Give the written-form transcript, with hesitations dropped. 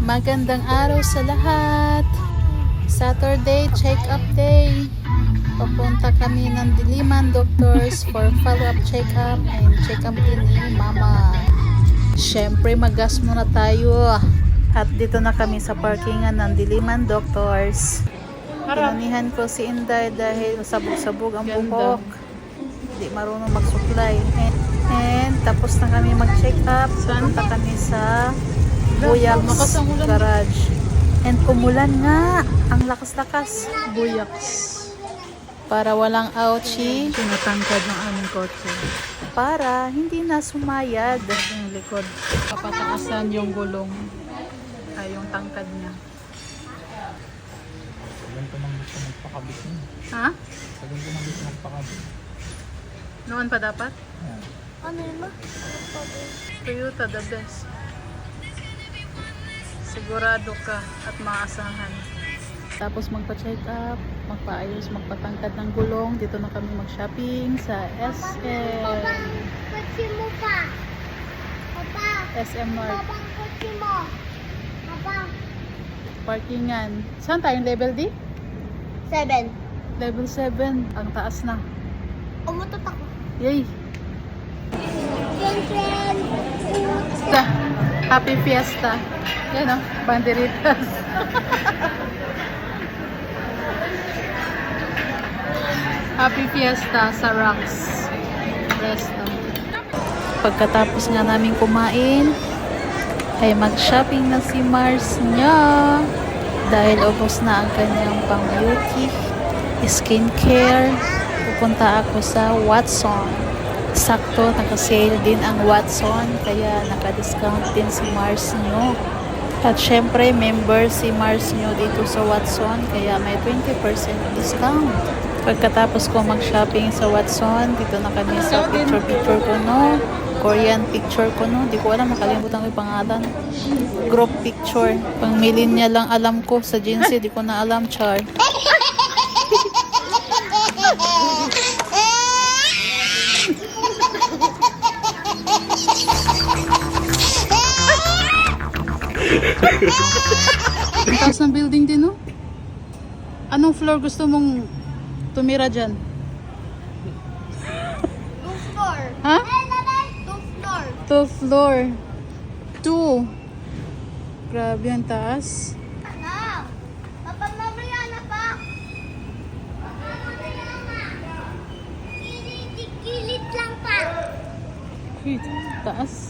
Magandang araw sa lahat. Saturday, check-up day. Papunta kami ng Diliman Doctors for follow-up check-up and check-up din ni Mama. Siyempre, mag-gas muna tayo. At dito na kami sa parkingan ng Diliman Doctors. Pinanihan ko si Inday dahil sabog-sabog ang buhok. Hindi marunong magsuklay. And tapos na kami mag-check-up. Punta kami sa Buyaks Garage. And kumulan nga. Ang lakas-lakas. Buyaks. Para walang ouchie. Tinatangkad ng aming kotse. Para hindi na sumayad. Yung likod. Papataasan yung gulong. Ay, yung tangkad niya. Sabihin ko nang gusto magpakabit niya. Ha? Sabihin ko nang gusto magpakabit. Noon pa dapat? Ayan. Ano yun ba? Toyota, the best. Sigurado ka at maasahan. Tapos magpa-check up, magpaayos, magpatangkad ng gulong. Dito na kami mag-shopping sa SM. Kotse mo pa. Papa. SM North. Papa, ang kotse mo. Papa. Parkingan. Saan tayo? Level D? 7. Level 7. Ang taas na. Umutot ako. Yay! Friend. Fiesta. Happy Fiesta. Yan o, banderitas. Happy Fiesta sa Rocks Resto. Pagkatapos nga namin kumain, ay mag-shopping na si Mars niya. Dahil ubos na ang kanyang pang-beauty, skincare. Pupunta ako sa Watson. Sakto, naka-sale din ang Watson. Kaya naka-discount din si Mars nyo. At syempre, member si Mars nyo dito sa Watson. Kaya may 20% discount. Pagkatapos ko mag-shopping sa Watson, dito na kami sa picture-picture ko, no? Korean picture ko, no? Di ko alam, nakalimutan ko yung pangalan. Group picture. Pang millennial lang alam ko. Sa Jinsi, di ko na alam, char. Ang taas ng building din, no? Anong floor gusto mong tumira dyan? 2 floor. Ha? 2 floor. 2 floor. 2. Grabe ang taas. Na. Papa, Mariana pa. Kilit lang pa. Uy, taas.